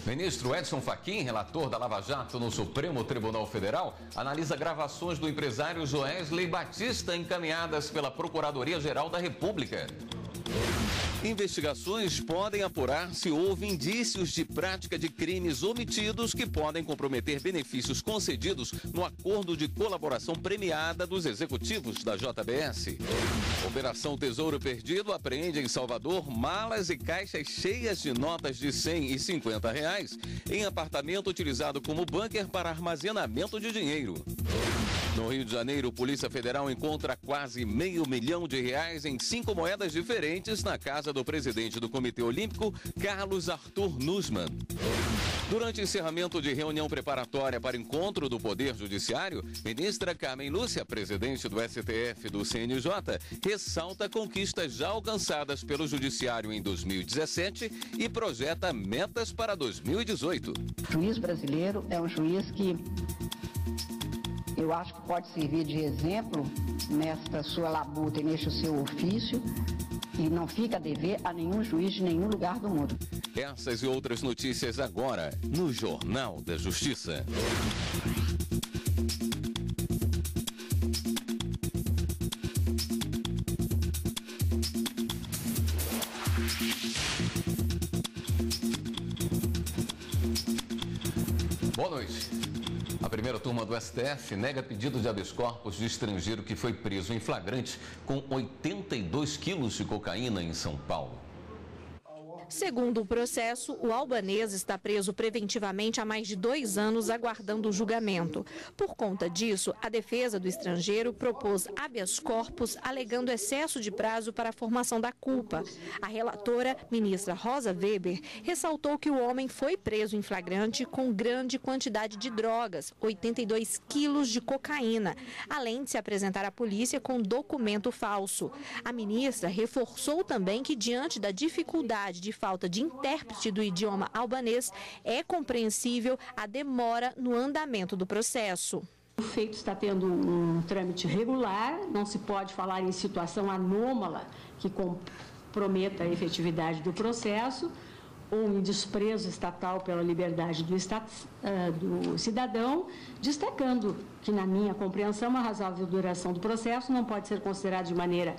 Ministro Edson Fachin, relator da Lava Jato no Supremo Tribunal Federal, analisa gravações do empresário Joesley Batista encaminhadas pela Procuradoria-Geral da República. Investigações podem apurar se houve indícios de prática de crimes omitidos que podem comprometer benefícios concedidos no acordo de colaboração premiada dos executivos da JBS. Operação Tesouro Perdido apreende em Salvador malas e caixas cheias de notas de R$100 e R$50 em apartamento utilizado como bunker para armazenamento de dinheiro. No Rio de Janeiro, Polícia Federal encontra quase R$500 mil em 5 moedas diferentes na casa do presidente do Comitê Olímpico, Carlos Arthur Nussmann. Durante o encerramento de reunião preparatória para encontro do Poder Judiciário, ministra Carmen Lúcia, presidente do STF do CNJ, ressalta conquistas já alcançadas pelo Judiciário em 2017 e projeta metas para 2018. O juiz brasileiro é um juiz que eu acho que pode servir de exemplo nesta sua labuta e neste seu ofício e não fica a dever a nenhum juiz de nenhum lugar do mundo. Essas e outras notícias agora no Jornal da Justiça. Boa noite. A primeira turma do STF nega pedido de habeas corpus de estrangeiro que foi preso em flagrante com 82 quilos de cocaína em São Paulo. Segundo o processo, o albanês está preso preventivamente há mais de 2 anos, aguardando o julgamento. Por conta disso, a defesa do estrangeiro propôs habeas corpus, alegando excesso de prazo para a formação da culpa. A relatora, ministra Rosa Weber, ressaltou que o homem foi preso em flagrante com grande quantidade de drogas, 82 quilos de cocaína, além de se apresentar à polícia com documento falso. A ministra reforçou também que, diante da dificuldade de falta de intérprete do idioma albanês, é compreensível a demora no andamento do processo. O feito está tendo um trâmite regular, não se pode falar em situação anômala que comprometa a efetividade do processo ou em desprezo estatal pela liberdade do cidadão, destacando que, na minha compreensão, a razoável duração do processo não pode ser considerada de maneira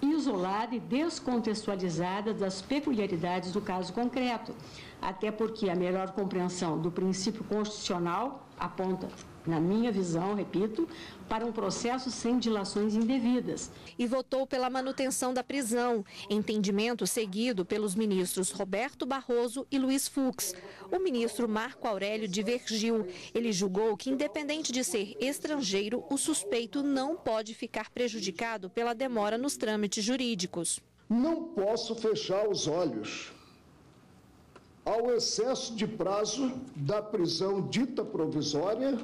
isolada e descontextualizada das peculiaridades do caso concreto, até porque a melhor compreensão do princípio constitucional aponta, na minha visão, repito, para um processo sem dilações indevidas. E votou pela manutenção da prisão, entendimento seguido pelos ministros Roberto Barroso e Luiz Fux. O ministro Marco Aurélio divergiu. Ele julgou que, independente de ser estrangeiro, o suspeito não pode ficar prejudicado pela demora nos trâmites jurídicos. Não posso fechar os olhos ao excesso de prazo da prisão dita provisória,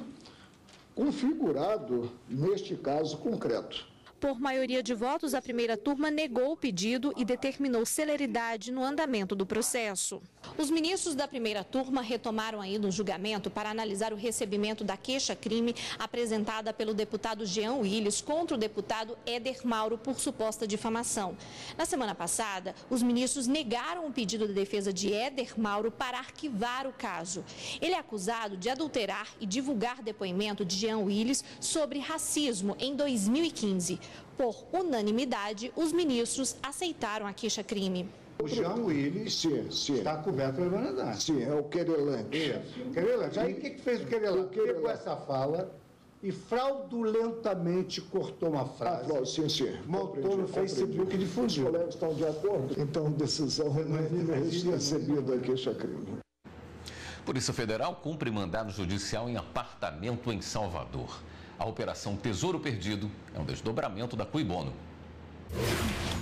configurado neste caso concreto. Por maioria de votos, a primeira turma negou o pedido e determinou celeridade no andamento do processo. Os ministros da primeira turma retomaram ainda o julgamento para analisar o recebimento da queixa-crime apresentada pelo deputado Jean Willis contra o deputado Éder Mauro por suposta difamação. Na semana passada, os ministros negaram o pedido da defesa de Éder Mauro para arquivar o caso. Ele é acusado de adulterar e divulgar depoimento de Jean Willis sobre racismo em 2015. Por unanimidade, os ministros aceitaram a queixa-crime. O Jean Willis está coberto pela imunidade. Sim, é o querelante. Isso, querelante. Aí o que fez o querelante? Pegou essa fala e fraudulentamente cortou uma frase. Sim. Montou no Facebook e difundiu. Os colegas estão de acordo? Então, decisão recebida a queixa-crime. Polícia Federal cumpre mandado judicial em apartamento em Salvador. A Operação Tesouro Perdido é um desdobramento da Cui Bono.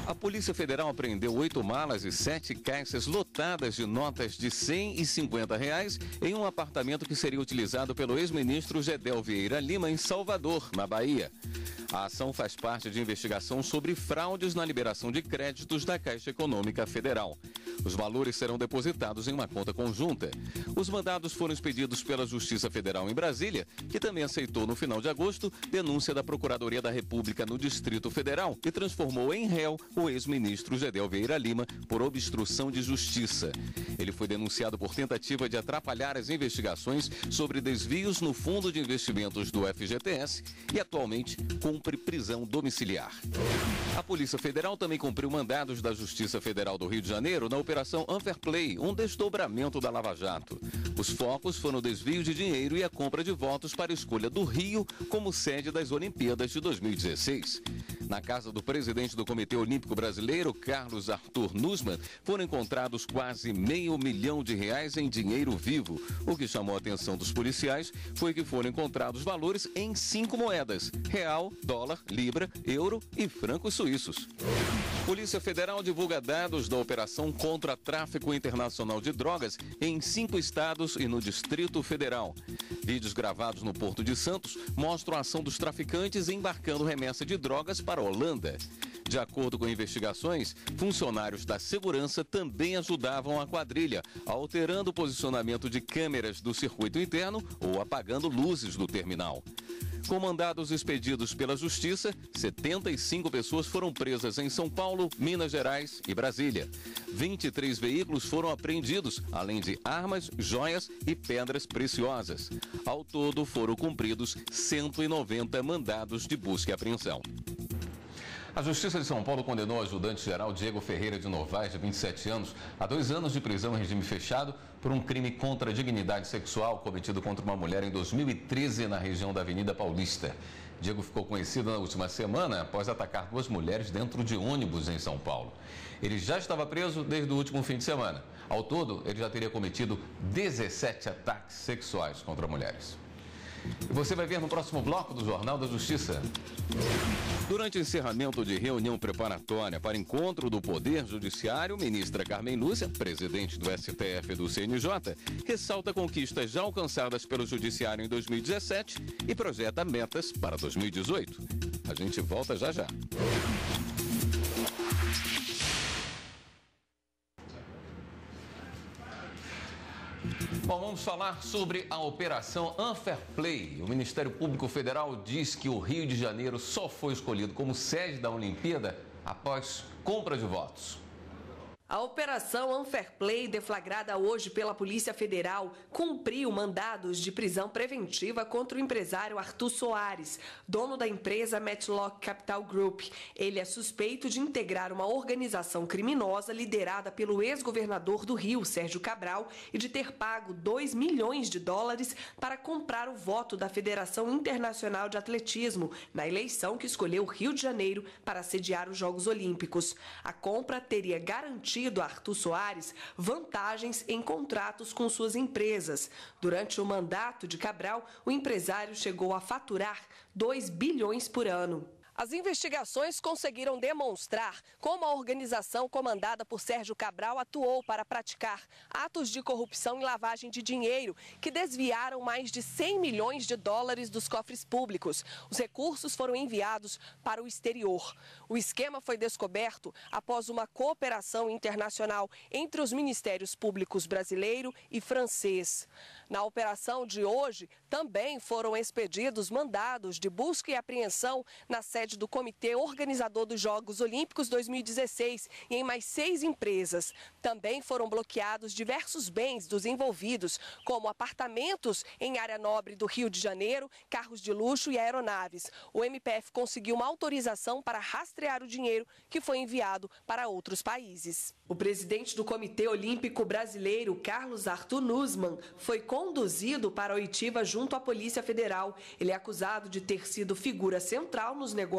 A Polícia Federal apreendeu 8 malas e 7 caixas lotadas de notas de R$100 e R$50 em um apartamento que seria utilizado pelo ex-ministro Gedel Vieira Lima em Salvador, na Bahia. A ação faz parte de investigação sobre fraudes na liberação de créditos da Caixa Econômica Federal. Os valores serão depositados em uma conta conjunta. Os mandados foram expedidos pela Justiça Federal em Brasília, que também aceitou no final de agosto denúncia da Procuradoria da República no Distrito Federal e transformou em réu o ex-ministro Gedel Vieira Lima por obstrução de justiça. Ele foi denunciado por tentativa de atrapalhar as investigações sobre desvios no Fundo de Investimentos do FGTS e atualmente cumpre prisão domiciliar. A Polícia Federal também cumpriu mandados da Justiça Federal do Rio de Janeiro na Operação Unfairplay, um desdobramento da Lava Jato. Os focos foram o desvio de dinheiro e a compra de votos para a escolha do Rio como sede das Olimpíadas de 2016. Na casa do presidente do Comitê Olímpico Brasileiro, Carlos Arthur Nussmann, foram encontrados quase R$500 milhão em dinheiro vivo. O que chamou a atenção dos policiais foi que foram encontrados valores em 5 moedas: real, dólar, libra, euro e francos suíços. Polícia Federal divulga dados da operação contra tráfico internacional de drogas em 5 estados e no Distrito Federal. Vídeos gravados no Porto de Santos mostram a ação dos traficantes embarcando remessa de drogas para a Holanda. De acordo com investigações, funcionários da segurança também ajudavam a quadrilha, alterando o posicionamento de câmeras do circuito interno ou apagando luzes do terminal. Com mandados expedidos pela Justiça, 75 pessoas foram presas em São Paulo, Minas Gerais e Brasília. 23 veículos foram apreendidos, além de armas, joias e pedras preciosas. Ao todo, foram cumpridos 190 mandados de busca e apreensão. A Justiça de São Paulo condenou o ajudante-geral Diego Ferreira de Novaes, de 27 anos, a 2 anos de prisão em regime fechado por um crime contra a dignidade sexual cometido contra uma mulher em 2013 na região da Avenida Paulista. Diego ficou conhecido na última semana após atacar 2 mulheres dentro de ônibus em São Paulo. Ele já estava preso desde o último fim de semana. Ao todo, ele já teria cometido 17 ataques sexuais contra mulheres. E você vai ver no próximo bloco do Jornal da Justiça. Durante o encerramento de reunião preparatória para encontro do Poder Judiciário, ministra Carmen Lúcia, presidente do STF e do CNJ, ressalta conquistas já alcançadas pelo Judiciário em 2017 e projeta metas para 2018. A gente volta já já. Bom, vamos falar sobre a Operação Unfairplay. O Ministério Público Federal diz que o Rio de Janeiro só foi escolhido como sede da Olimpíada após compra de votos. A Operação Unfairplay, deflagrada hoje pela Polícia Federal, cumpriu mandados de prisão preventiva contra o empresário Arthur Soares, dono da empresa Matchlock Capital Group. Ele é suspeito de integrar uma organização criminosa liderada pelo ex-governador do Rio, Sérgio Cabral, e de ter pago $2 milhões para comprar o voto da Federação Internacional de Atletismo na eleição que escolheu o Rio de Janeiro para sediar os Jogos Olímpicos. A compra teria garantido a Arthur Soares vantagens em contratos com suas empresas. Durante o mandato de Cabral, o empresário chegou a faturar 2 bilhões por ano. As investigações conseguiram demonstrar como a organização comandada por Sérgio Cabral atuou para praticar atos de corrupção e lavagem de dinheiro que desviaram mais de $100 milhões dos cofres públicos. Os recursos foram enviados para o exterior. O esquema foi descoberto após uma cooperação internacional entre os Ministérios Públicos brasileiro e francês. Na operação de hoje, também foram expedidos mandados de busca e apreensão na sede do Comitê Organizador dos Jogos Olímpicos 2016 e em mais 6 empresas. Também foram bloqueados diversos bens dos envolvidos, como apartamentos em área nobre do Rio de Janeiro, carros de luxo e aeronaves. O MPF conseguiu uma autorização para rastrear o dinheiro que foi enviado para outros países. O presidente do Comitê Olímpico Brasileiro, Carlos Arthur Nussmann, foi conduzido para a oitiva junto à Polícia Federal. Ele é acusado de ter sido figura central nos negócios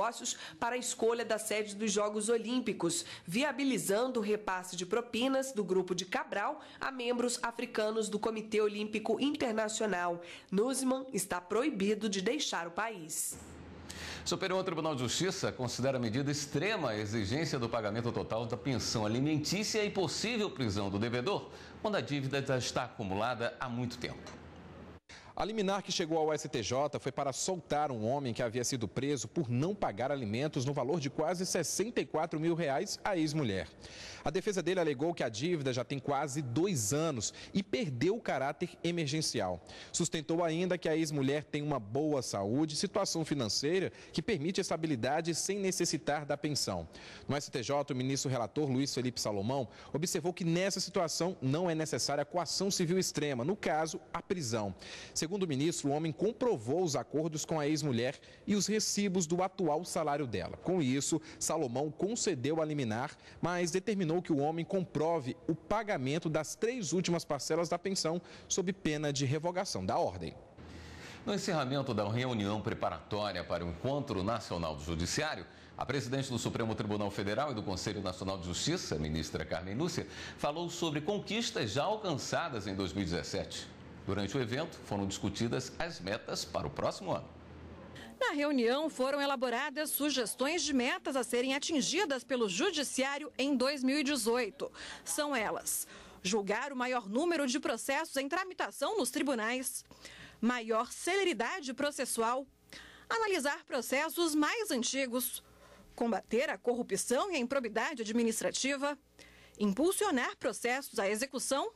para a escolha da sede dos Jogos Olímpicos, viabilizando o repasse de propinas do grupo de Cabral a membros africanos do Comitê Olímpico Internacional. Nussmann está proibido de deixar o país. O Superior Tribunal de Justiça considera a medida extrema a exigência do pagamento total da pensão alimentícia e possível prisão do devedor, quando a dívida já está acumulada há muito tempo. A liminar que chegou ao STJ foi para soltar um homem que havia sido preso por não pagar alimentos no valor de quase R$64 mil à ex-mulher. A defesa dele alegou que a dívida já tem quase 2 anos e perdeu o caráter emergencial. Sustentou ainda que a ex-mulher tem uma boa saúde e situação financeira que permite estabilidade sem necessitar da pensão. No STJ, o ministro relator Luiz Felipe Salomão observou que nessa situação não é necessária a coação civil extrema, no caso, a prisão. Segundo o ministro, o homem comprovou os acordos com a ex-mulher e os recibos do atual salário dela. Com isso, Salomão concedeu a liminar, mas determinou que o homem comprove o pagamento das 3 últimas parcelas da pensão, sob pena de revogação da ordem. No encerramento da reunião preparatória para o Encontro Nacional do Judiciário, a presidente do Supremo Tribunal Federal e do Conselho Nacional de Justiça, a ministra Carmen Lúcia, falou sobre conquistas já alcançadas em 2017. Durante o evento, foram discutidas as metas para o próximo ano. Na reunião, foram elaboradas sugestões de metas a serem atingidas pelo Judiciário em 2018. São elas: julgar o maior número de processos em tramitação nos tribunais, maior celeridade processual, analisar processos mais antigos, combater a corrupção e a improbidade administrativa, impulsionar processos à execução,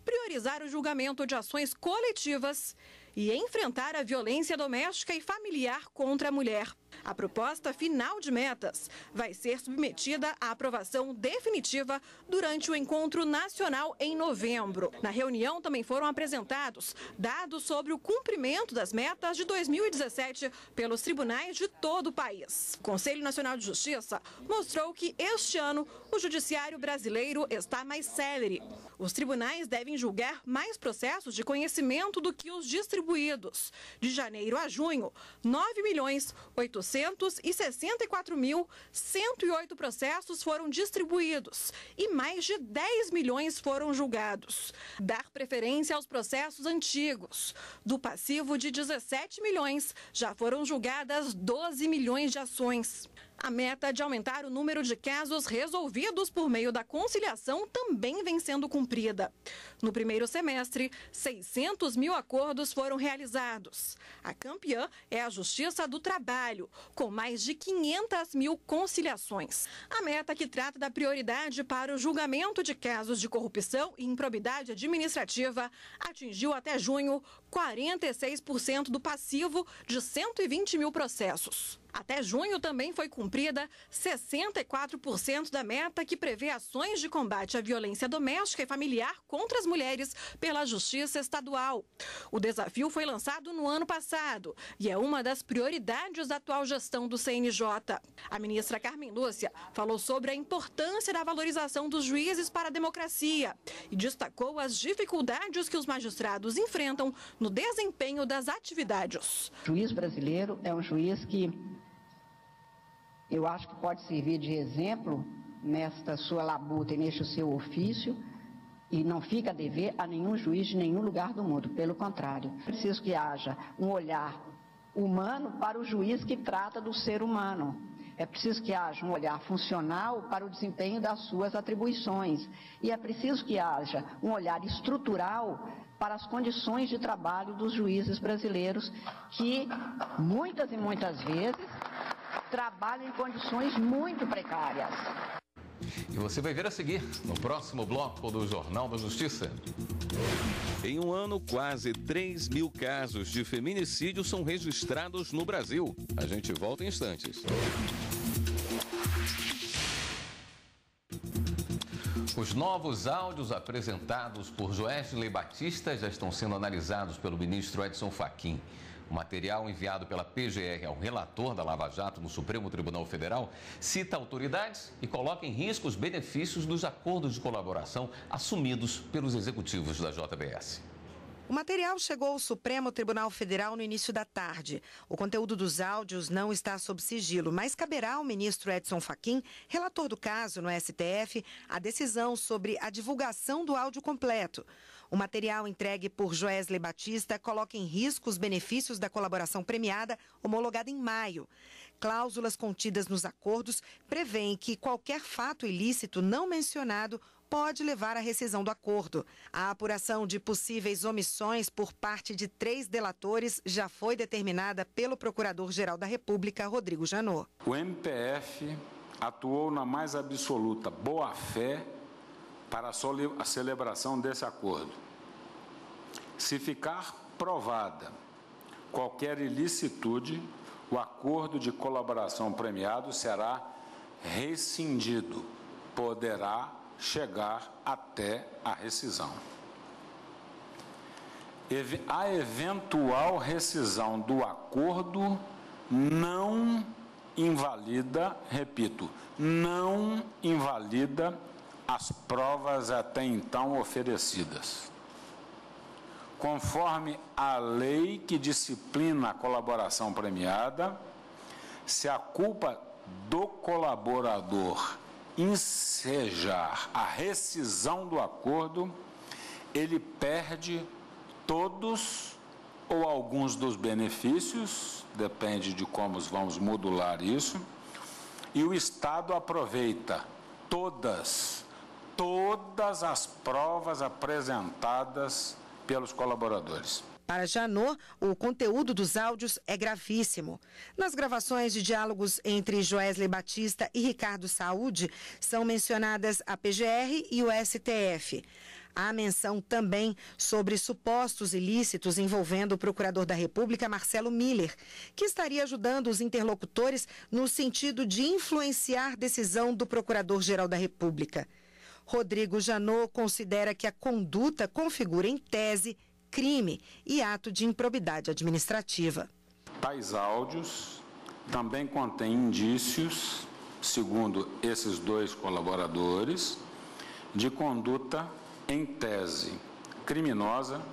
priorizar o julgamento de ações coletivas e enfrentar a violência doméstica e familiar contra a mulher. A proposta final de metas vai ser submetida à aprovação definitiva durante o Encontro Nacional em novembro. Na reunião também foram apresentados dados sobre o cumprimento das metas de 2017 pelos tribunais de todo o país. O Conselho Nacional de Justiça mostrou que este ano o judiciário brasileiro está mais célere. Os tribunais devem julgar mais processos de conhecimento do que os distribuídos. De janeiro a junho, 9.864.108 processos foram distribuídos e mais de 10 milhões foram julgados. Dar preferência aos processos antigos. Do passivo de 17 milhões, já foram julgadas 12 milhões de ações. A meta de aumentar o número de casos resolvidos por meio da conciliação também vem sendo cumprida. No primeiro semestre, 600 mil acordos foram realizados. A campeã é a Justiça do Trabalho, com mais de 500 mil conciliações. A meta, que trata da prioridade para o julgamento de casos de corrupção e improbidade administrativa, atingiu até junho 46% do passivo de 120 mil processos. Até junho também foi cumprida 64% da meta, que prevê ações de combate à violência doméstica e familiar contra as mulheres pela Justiça Estadual. O desafio foi lançado no ano passado e é uma das prioridades da atual gestão do CNJ. A ministra Carmen Lúcia falou sobre a importância da valorização dos juízes para a democracia e destacou as dificuldades que os magistrados enfrentam no desempenho das atividades. O juiz brasileiro é um juiz que eu acho que pode servir de exemplo nesta sua labuta e neste seu ofício, e não fica a dever a nenhum juiz de nenhum lugar do mundo. Pelo contrário, é preciso que haja um olhar humano para o juiz que trata do ser humano. É preciso que haja um olhar funcional para o desempenho das suas atribuições. E é preciso que haja um olhar estrutural para as condições de trabalho dos juízes brasileiros, que muitas e muitas vezes trabalham em condições muito precárias. E você vai ver a seguir no próximo bloco do Jornal da Justiça. Em um ano, quase 3 mil casos de feminicídio são registrados no Brasil. A gente volta em instantes. Os novos áudios apresentados por Joesley Batista já estão sendo analisados pelo ministro Edson Fachin. O material enviado pela PGR ao relator da Lava Jato no Supremo Tribunal Federal cita autoridades e coloca em risco os benefícios dos acordos de colaboração assumidos pelos executivos da JBS. O material chegou ao Supremo Tribunal Federal no início da tarde. O conteúdo dos áudios não está sob sigilo, mas caberá ao ministro Edson Fachin, relator do caso no STF, a decisão sobre a divulgação do áudio completo. O material entregue por Joesley Batista coloca em risco os benefícios da colaboração premiada, homologada em maio. Cláusulas contidas nos acordos prevêem que qualquer fato ilícito não mencionado pode levar à rescisão do acordo. A apuração de possíveis omissões por parte de 3 delatores já foi determinada pelo Procurador-Geral da República, Rodrigo Janot. O MPF atuou na mais absoluta boa-fé para a celebração desse acordo. Se ficar provada qualquer ilicitude, o acordo de colaboração premiado será rescindido. Poderá chegar até a rescisão. A eventual rescisão do acordo não invalida, repito, não invalida as provas até então oferecidas. Conforme a lei que disciplina a colaboração premiada, se a culpa do colaborador ensejar a rescisão do acordo, ele perde todos ou alguns dos benefícios, depende de como vamos modular isso, e o Estado aproveita todas as provas apresentadas pelos colaboradores. Para Janot, o conteúdo dos áudios é gravíssimo. Nas gravações de diálogos entre Joesley Batista e Ricardo Saúde, são mencionadas a PGR e o STF. Há menção também sobre supostos ilícitos envolvendo o procurador da República, Marcelo Miller, que estaria ajudando os interlocutores no sentido de influenciar decisão do Procurador-Geral da República. Rodrigo Janot considera que a conduta configura em tese crime e ato de improbidade administrativa. Tais áudios também contêm indícios, segundo esses 2 colaboradores, de conduta em tese criminosa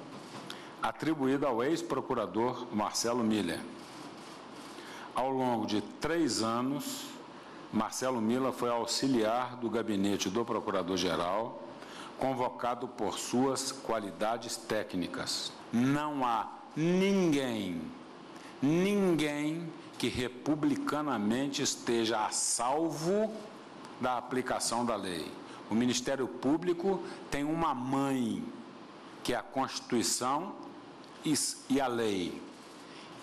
atribuída ao ex-procurador Marcelo Miller. Ao longo de 3 anos, Marcelo Miller foi auxiliar do gabinete do Procurador-Geral, convocado por suas qualidades técnicas. Não há ninguém que republicanamente esteja a salvo da aplicação da lei. O Ministério Público tem uma mãe, que é a Constituição e a lei.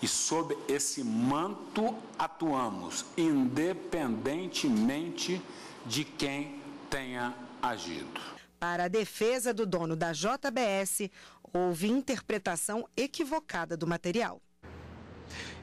E sob esse manto atuamos, independentemente de quem tenha agido. Para a defesa do dono da JBS, houve interpretação equivocada do material.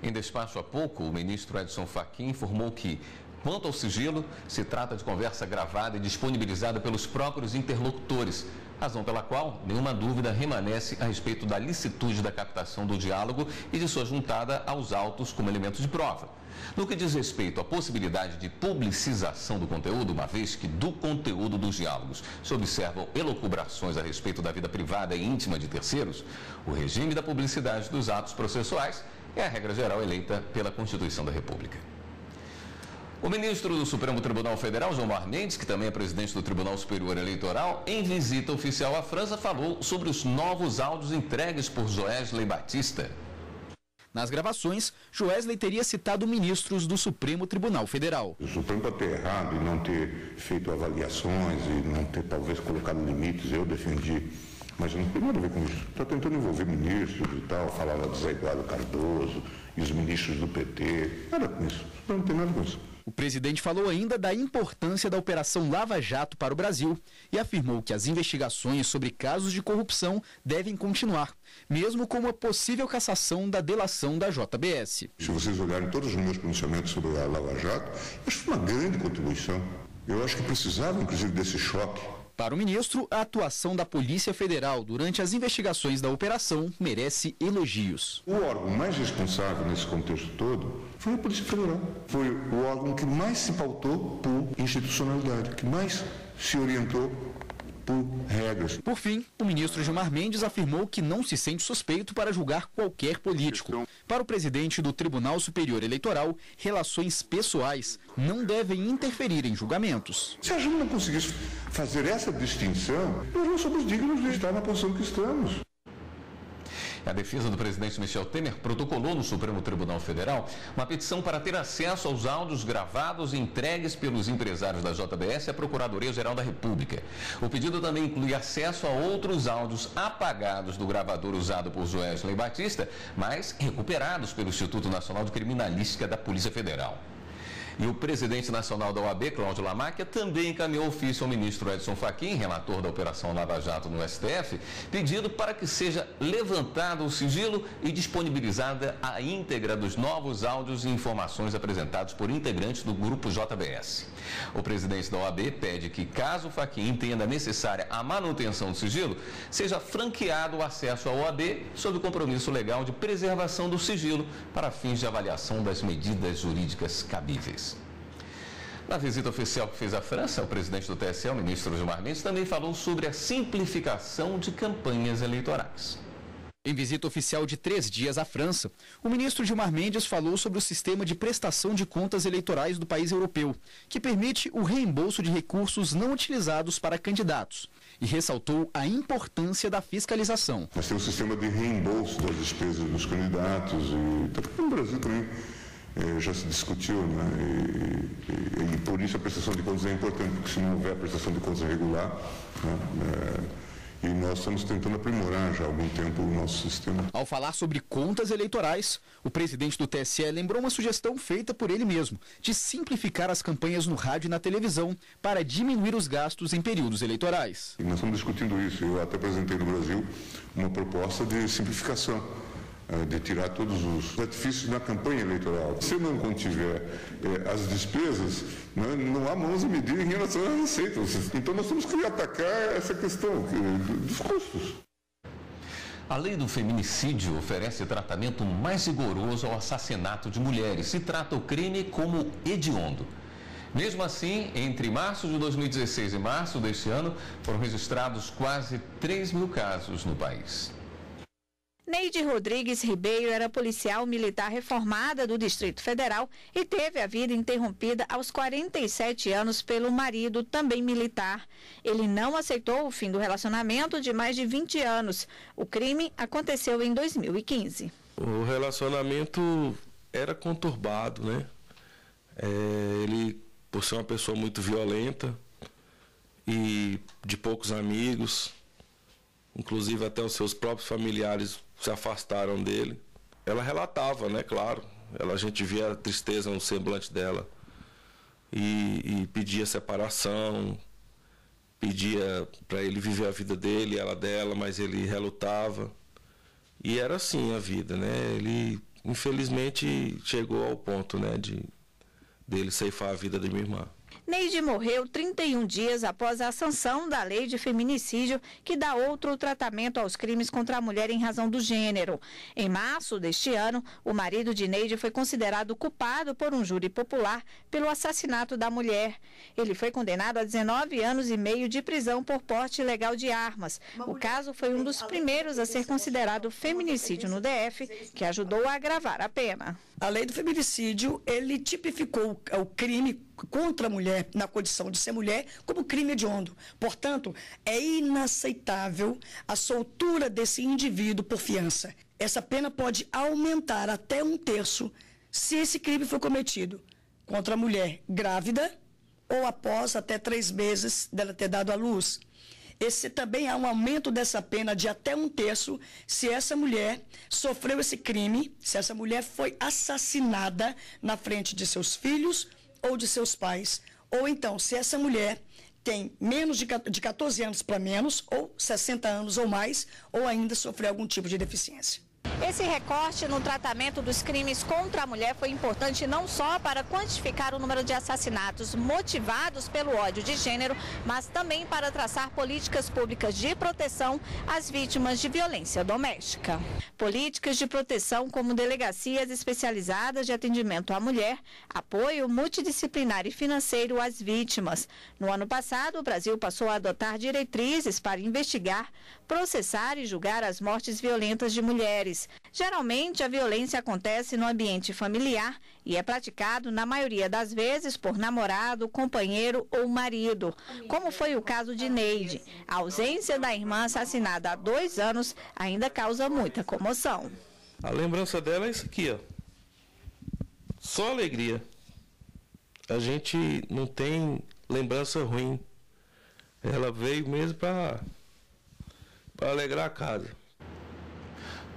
Em despacho há pouco, o ministro Edson Fachin informou que, quanto ao sigilo, se trata de conversa gravada e disponibilizada pelos próprios interlocutores, razão pela qual nenhuma dúvida remanesce a respeito da licitude da captação do diálogo e de sua juntada aos autos como elemento de prova. No que diz respeito à possibilidade de publicização do conteúdo, uma vez que do conteúdo dos diálogos se observam elucubrações a respeito da vida privada e íntima de terceiros, o regime da publicidade dos atos processuais é a regra geral eleita pela Constituição da República. O ministro do Supremo Tribunal Federal, Gilmar Mendes, que também é presidente do Tribunal Superior Eleitoral, em visita oficial à França, falou sobre os novos áudios entregues por Joesley Batista. Nas gravações, Joesley teria citado ministros do Supremo Tribunal Federal. O Supremo pode ter errado e não ter feito avaliações e não ter talvez colocado limites, eu defendi, mas não tem nada a ver com isso. Está tentando envolver ministros e tal, falava de Zé Eduardo Cardoso e os ministros do PT, nada com isso, não tem nada com isso. O presidente falou ainda da importância da Operação Lava Jato para o Brasil e afirmou que as investigações sobre casos de corrupção devem continuar, mesmo com uma possível cassação da delação da JBS. Se vocês olharem todos os meus pronunciamentos sobre a Lava Jato, acho que foi uma grande contribuição. Eu acho que precisava, inclusive, desse choque. Para o ministro, a atuação da Polícia Federal durante as investigações da operação merece elogios. O órgão mais responsável nesse contexto todo foi a Polícia Federal. Foi o órgão que mais se pautou por institucionalidade, que mais se orientou por regras. Por fim, o ministro Gilmar Mendes afirmou que não se sente suspeito para julgar qualquer político. Para o presidente do Tribunal Superior Eleitoral, relações pessoais não devem interferir em julgamentos. Se a gente não conseguisse fazer essa distinção, nós não somos dignos de estar na posição que estamos. A defesa do presidente Michel Temer protocolou no Supremo Tribunal Federal uma petição para ter acesso aos áudios gravados e entregues pelos empresários da JBS à Procuradoria-Geral da República. O pedido também inclui acesso a outros áudios apagados do gravador usado por Joesley Batista, mas recuperados pelo Instituto Nacional de Criminalística da Polícia Federal. E o presidente nacional da OAB, Cláudio Lamáquia, também encaminhou ofício ao ministro Edson Fachin, relator da Operação Lava Jato no STF, pedindo para que seja levantado o sigilo e disponibilizada a íntegra dos novos áudios e informações apresentados por integrantes do Grupo JBS. O presidente da OAB pede que, caso Fachin entenda necessária a manutenção do sigilo, seja franqueado o acesso à OAB sob o compromisso legal de preservação do sigilo para fins de avaliação das medidas jurídicas cabíveis. Na visita oficial que fez à França, o presidente do TSE, o ministro Gilmar Mendes, também falou sobre a simplificação de campanhas eleitorais. Em visita oficial de 3 dias à França, o ministro Gilmar Mendes falou sobre o sistema de prestação de contas eleitorais do país europeu, que permite o reembolso de recursos não utilizados para candidatos, e ressaltou a importância da fiscalização. Nós temos um sistema de reembolso das despesas dos candidatos, e no Brasil também já se discutiu, né? E por isso a prestação de contas é importante, porque se não houver a prestação de contas regular, né? E nós estamos tentando aprimorar já há algum tempo o nosso sistema. Ao falar sobre contas eleitorais, o presidente do TSE lembrou uma sugestão feita por ele mesmo, de simplificar as campanhas no rádio e na televisão para diminuir os gastos em períodos eleitorais. E nós estamos discutindo isso. Eu até apresentei no Brasil uma proposta de simplificação, de tirar todos os artifícios na campanha eleitoral. Se não contiver as despesas, não há mãos a medir em relação às receitas. Então nós temos que atacar essa questão dos custos. A lei do feminicídio oferece tratamento mais rigoroso ao assassinato de mulheres e trata o crime como hediondo. Mesmo assim, entre março de 2016 e março deste ano, foram registrados quase 3 mil casos no país. Neide Rodrigues Ribeiro era policial militar reformada do Distrito Federal e teve a vida interrompida aos 47 anos pelo marido, também militar. Ele não aceitou o fim do relacionamento de mais de 20 anos. O crime aconteceu em 2015. O relacionamento era conturbado, né? Ele, por ser uma pessoa muito violenta e de poucos amigos, inclusive até os seus próprios familiares se afastaram dele. Ela relatava, né, claro, a gente via a tristeza no semblante dela e pedia separação, pedia para ele viver a vida dele, ela dela, mas ele relutava. E era assim a vida, né? Ele, infelizmente, chegou ao ponto, né, dele ceifar a vida de minha irmã. Neide morreu 31 dias após a sanção da lei de feminicídio, que dá outro tratamento aos crimes contra a mulher em razão do gênero. Em março deste ano, o marido de Neide foi considerado culpado por um júri popular pelo assassinato da mulher. Ele foi condenado a 19 anos e meio de prisão por porte ilegal de armas. O caso foi um dos primeiros a ser considerado feminicídio no DF, que ajudou a agravar a pena. A lei do feminicídio, ele tipificou o crime contra a mulher, na condição de ser mulher, como crime hediondo. Portanto, é inaceitável a soltura desse indivíduo por fiança. Essa pena pode aumentar até 1/3 se esse crime for cometido contra a mulher grávida ou após até 3 meses dela ter dado à luz. Esse também há um aumento dessa pena de até 1/3 se essa mulher sofreu esse crime, se essa mulher foi assassinada na frente de seus filhos ou de seus pais, ou então se essa mulher tem menos de 14 anos para menos, ou 60 anos ou mais, ou ainda sofreu algum tipo de deficiência. Esse recorte no tratamento dos crimes contra a mulher foi importante não só para quantificar o número de assassinatos motivados pelo ódio de gênero, mas também para traçar políticas públicas de proteção às vítimas de violência doméstica. Políticas de proteção como delegacias especializadas de atendimento à mulher, apoio multidisciplinar e financeiro às vítimas. No ano passado, o Brasil passou a adotar diretrizes para investigar, processar e julgar as mortes violentas de mulheres. mulheres. Geralmente, a violência acontece no ambiente familiar e é praticado, na maioria das vezes, por namorado, companheiro ou marido, como foi o caso de Neide. A ausência da irmã assassinada há 2 anos ainda causa muita comoção. A lembrança dela é isso aqui, ó. Só alegria. A gente não tem lembrança ruim. Ela veio mesmo para alegrar a casa.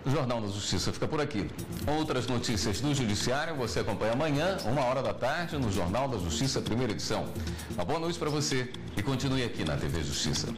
O Jornal da Justiça fica por aqui. Outras notícias do Judiciário você acompanha amanhã, 13h, no Jornal da Justiça, primeira edição. Uma boa noite para você e continue aqui na TV Justiça.